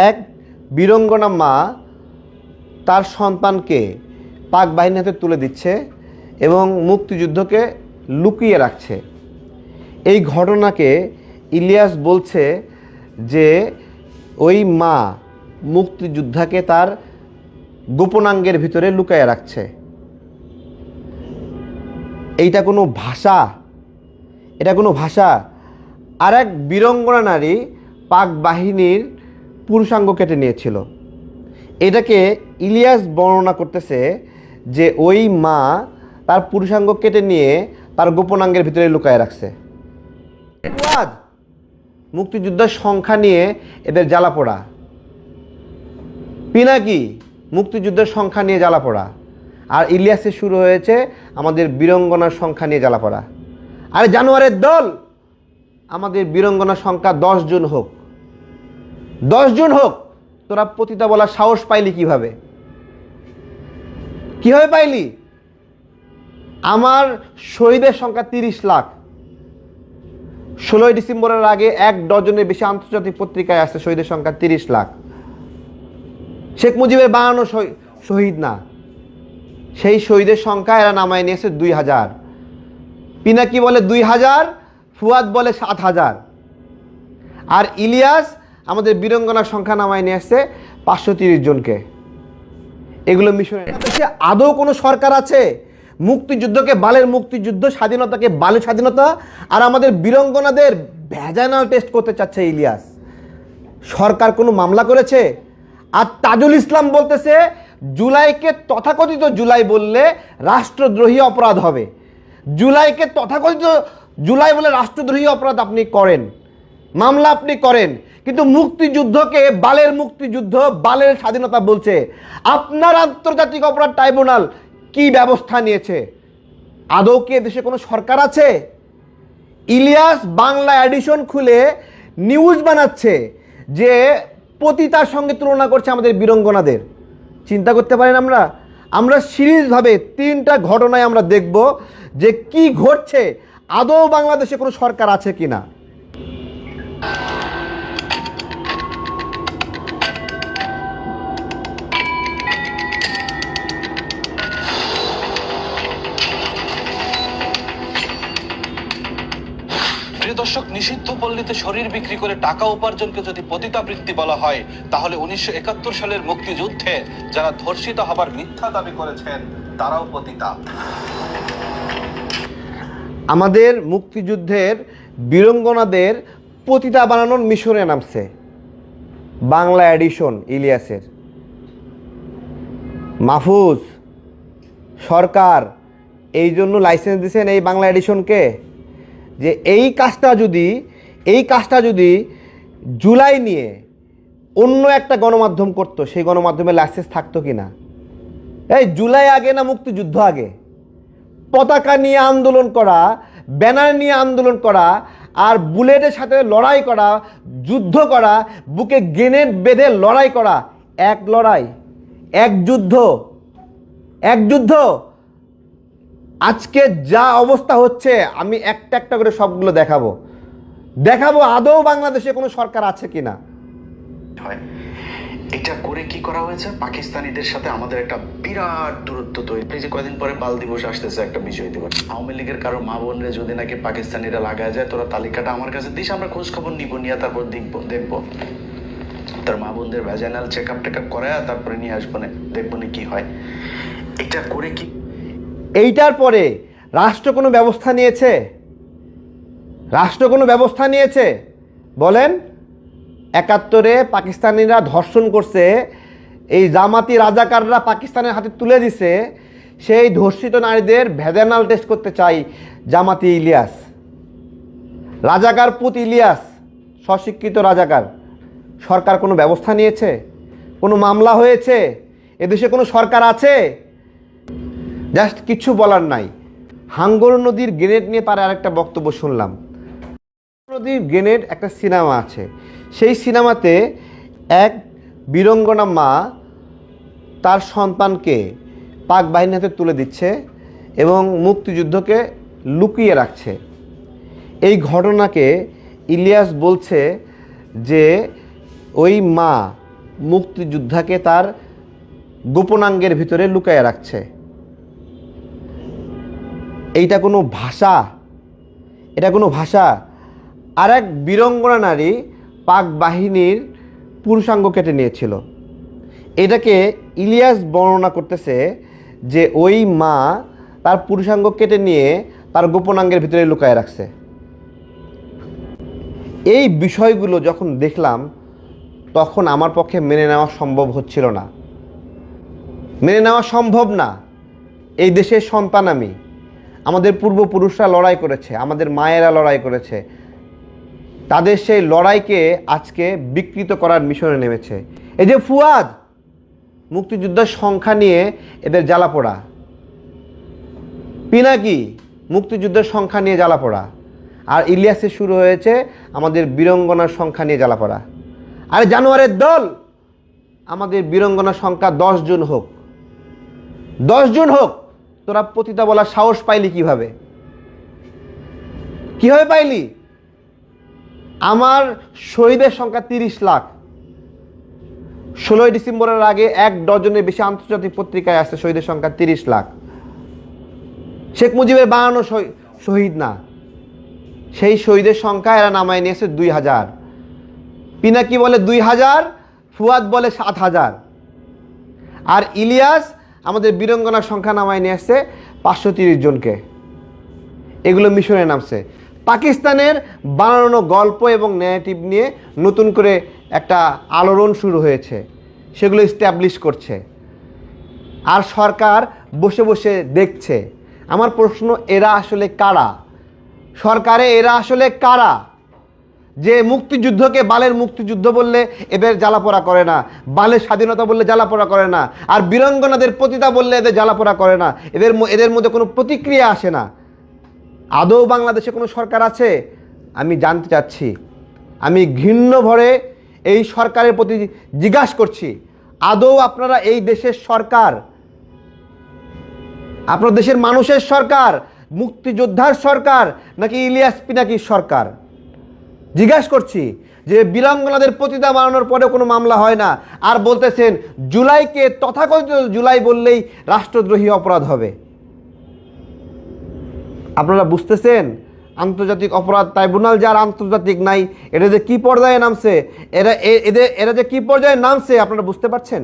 এক বীরঙ্গনা মা তার সন্তানকে পাক বাহিনীর হাতে তুলে দিচ্ছে এবং মুক্তিযুদ্ধকে লুকিয়ে রাখছে। এই ঘটনাকে ইলিয়াস বলছে যে ওই মা মুক্তিযোদ্ধাকে তার গোপনাঙ্গের ভিতরে লুকিয়ে রাখছে। এইটা কোনো ভাষা? এটা কোনো ভাষা? আর এক বীরঙ্গনা নারী পাক বাহিনীর পুরুষাঙ্গ কেটে নিয়েছিল। এটাকে ইলিয়াস বর্ণনা করতেছে যে ওই মা তার পুরুষাঙ্গ কেটে নিয়ে তার গোপনাঙ্গের ভিতরে লুকায় রাখছে। মুক্তিযুদ্ধের সংখ্যা নিয়ে এদের জ্বালাপোড়া। পিনাকি মুক্তিযুদ্ধের সংখ্যা নিয়ে জ্বালাপোড়া, আর ইলিয়াসে শুরু হয়েছে আমাদের বীরঙ্গনার সংখ্যা নিয়ে জ্বালাপোড়া। আরে জানোয়ারের দল, আমাদের বীরঙ্গনার সংখ্যা 10 জন হোক, 10 জন হোক, তোরা পতিতা বলার সাহস পাইলি কিভাবে? কিভাবে পাইলি? আমার শহীদের সংখ্যা 30 লাখ। 16 ডিসেম্বরের আগে 1 ডজনের বেশি আন্তর্জাতিক পত্রিকায় আছে শহীদের সংখ্যা 30 লাখ। শেখ মুজিবের বানানো শহীদ না, সেই শহীদের সংখ্যা এরা নামায় নিয়েছে 2000। পিনাকি বলে 2000, ফুয়াদ বলে 7000, আর ইলিয়াস আমাদের বীরঙ্গনার সংখ্যা নামায় নিয়ে আসছে 530 জনকে। এগুলো মিশনে আদৌ কোনো সরকার আছে? মুক্তিযুদ্ধকে বালের মুক্তিযুদ্ধ, স্বাধীনতাকে বালের স্বাধীনতা, আর আমাদের বীরঙ্গনাদের ভ্যাজাইনাল টেস্ট করতে চাচ্ছে ইলিয়াস। সরকার কোনো মামলা করেছে? আর তাজুল ইসলাম বলতেছে জুলাইকে তথাকথিত জুলাই বললে রাষ্ট্রদ্রোহী অপরাধ হবে। জুলাইকে তথাকথিত জুলাই বলে রাষ্ট্রদ্রোহী অপরাধ আপনি করেন, মামলা আপনি করেন, কিন্তু মুক্তিযুদ্ধকে বালের মুক্তিযুদ্ধ, বালের স্বাধীনতা বলছে। আপনার আন্তর্জাতিক অপরাধ ট্রাইব্যুনাল কি ব্যবস্থা নিয়েছে? আদৌ কি এদেশে কোনো সরকার আছে? ইলিয়াস বাংলা এডিশন খুলে নিউজ বানাচ্ছে যে পতিতার সঙ্গে তুলনা করছে আমাদের বীরঙ্গনাদের। চিন্তা করতে পারেন? আমরা সিরিজভাবে 3টা ঘটনায় আমরা দেখব যে কি ঘটছে, আদৌ বাংলাদেশে কোনো সরকার আছে কিনা। দর্শক, নিষিদ্ধ পল্লীতে শরীর বিক্রি করে টাকা উপার্জনকে যদি পতিতাবৃত্তি বলা হয়, তাহলে 1971 সালের মুক্তিযুদ্ধে যারা ধর্ষিত হবার মিথ্যা দাবি করেছেন তারাও পতিতা। আমাদের মুক্তিযুদ্ধের বীরঙ্গনাদের পতিতা বানানোর মিশনে নামছে বাংলা এডিশন ইলিয়াসের। মাহফুজ সরকার এই জন্য লাইসেন্স দিয়েছেন এই বাংলা এডিশনকে যে এই কাজটা যদি জুলাই নিয়ে অন্য একটা গণমাধ্যম করতো, সেই গণমাধ্যমের লাইসেন্স থাকতো কি না? এই জুলাই আগে না মুক্তিযুদ্ধ আগে? পতাকা নিয়ে আন্দোলন করা, ব্যানার নিয়ে আন্দোলন করা, আর বুলেটের সাথে লড়াই করা, যুদ্ধ করা, বুকে গ্রেনেড বেঁধে লড়াই করা, এক লড়াই, এক যুদ্ধ। আজকে যা অবস্থা হচ্ছে, আমি একটা একটা করে সবগুলো দেখাবো আদৌ বাংলাদেশে কোনো সরকার আছে কিনা। এটা করে কি করা হয়েছে? পাকিস্তানিদের সাথে আমাদের একটা বিরাট দূরত্ব তৈরি। এই যে কয়েকদিন পরে বাল দিবস আসতেছে, একটা বিজয় দিবস। আওয়ামী লীগের কারো মা বোনরে যদি নাকি পাকিস্তানিরা লাগায় যায়, তোরা তালিকাটা আমার কাছে দিস, আমরা খোঁজ খবর নিব, নিয়ে তারপর দেখবো তার মা বোনদের ভ্যাজাইনাল চেক আপ করায় তারপরে নিয়ে আসবো, দেখবো না কি হয়। এটা করে কি এইটার পরে রাষ্ট্র কোনো ব্যবস্থা নিয়েছে? বলেন। 71-এ পাকিস্তানিরা ধর্ষণ করছে, এই জামাতি রাজাকাররা পাকিস্তানের হাতে তুলে দিছে, সেই ধর্ষিত নারীদের ভ্যাজাইনাল টেস্ট করতে চাই জামাতি ইলিয়াস। রাজাকার পুত ইলিয়াস, স্বশিক্ষিত রাজাকার। সরকার কোনো ব্যবস্থা নিয়েছে? কোনো মামলা হয়েছে? এদেশে কোনো সরকার আছে? জাস্ট কিছু বলার নাই। হাঙ্গর নদীর গ্রেনেড নিয়ে তার আরেকটা বক্তব্য শুনলাম। নদীর গ্রেনেড একটা সিনেমা আছে, সেই সিনেমাতে এক বীরঙ্গনা মা তার সন্তানকে পাক বাহিনীর হাতে তুলে দিচ্ছে এবং মুক্তিযুদ্ধকে লুকিয়ে রাখছে। এই ঘটনাকে ইলিয়াস বলছে যে ওই মা মুক্তিযোদ্ধাকে তার গোপনাঙ্গের ভিতরে লুকায়ে রাখছে। এইটা কোনো ভাষা? এটা কোনো ভাষা? আর এক বীরঙ্গনা নারী পাক বাহিনীর পুরুষাঙ্গ কেটে নিয়েছিল। এটাকে ইলিয়াস বর্ণনা করতেছে যে ওই মা তার পুরুষাঙ্গ কেটে নিয়ে তার গোপনাঙ্গের ভিতরে লুকায়ে রাখছে। এই বিষয়গুলো যখন দেখলাম তখন আমার পক্ষে মেনে নেওয়া সম্ভব হচ্ছিল না। মেনে নেওয়া সম্ভব না। এই দেশের সন্তান আমি, আমাদের পূর্বপুরুষরা লড়াই করেছে, আমাদের মায়েরা লড়াই করেছে, তাদের সেই লড়াইকে আজকে বিকৃত করার মিশনে নেমেছে। এই যে ফুয়াদ, মুক্তিযোদ্ধার সংখ্যা নিয়ে এদের জ্বালাপোড়া। পিনাকি, মুক্তিযুদ্ধের সংখ্যা নিয়ে জ্বালাপোড়া। আর ইলিয়াসে শুরু হয়েছে আমাদের বীরঙ্গনার সংখ্যা নিয়ে জ্বালাপোড়া। আরে জানোয়ারের দল, আমাদের বীরঙ্গনার সংখ্যা 10 জন হোক, 10 জন হোক, তোরা পতিতা বলার সাহস পাইলি কিভাবে? কিভাবে পাইলি? আমার শহীদের সংখ্যা 30 লাখ। 16ই ডিসেম্বরের আগে 1 ডজনের বেশি আন্তর্জাতিক পত্রিকায় আছে শহীদের সংখ্যা 30 লাখ। শেখ মুজিবের বানানো শহীদ না, সেই শহীদের সংখ্যা এরা নামায় নিয়েছে 2000। পিনাকি বলে 2000, ফুয়াদ বলে 7000। আর ইলিয়াস আমাদের বীরঙ্গনার সংখ্যা নামায় নিয়ে আসছে 530 জনকে। এগুলো মিশনে নামছে। পাকিস্তানের বানানো গল্প এবং ন্যারেটিভ নিয়ে নতুন করে একটা আলোড়ন শুরু হয়েছে, সেগুলো এস্টাবলিশ করছে। আর সরকার বসে বসে দেখছে। আমার প্রশ্ন, এরা আসলে কারা? সরকারে এরা আসলে কারা যে মুক্তিযুদ্ধকে বালের মুক্তিযুদ্ধ বললে এদের জ্বালাপোড়া করে না, বালের স্বাধীনতা বললে জ্বালাপোড়া করে না, আর বীরঙ্গনাদের পতিতা বললে এদের জ্বালাপোড়া করে না, এদের মধ্যে কোনো প্রতিক্রিয়া আসে না? আদৌ বাংলাদেশে কোনো সরকার আছে? আমি জানতে চাচ্ছি। আমি ঘৃণ্য ভরে এই সরকারের প্রতি জিজ্ঞাসা করছি, আদৌ আপনারা এই দেশের সরকার? আপনার দেশের মানুষের সরকার, মুক্তিযোদ্ধার সরকার, নাকি ইলিয়াস পিনাকির সরকার? জিজ্ঞাসা করছি। যে বীরাঙ্গনাদের পতিতা বানানোর পরে কোনো মামলা হয় না, আর বলতেছেন জুলাইকে তথাকথিত জুলাই বললেই রাষ্ট্রদ্রোহী অপরাধ হবে। আপনারা বুঝতেছেন আন্তর্জাতিক অপরাধ ট্রাইব্যুনাল যার আন্তর্জাতিক নাই, এটা যে কি পর্যায়ে নামছে, এরা যে কি পর্যায়ে নামছে আপনারা বুঝতে পারছেন?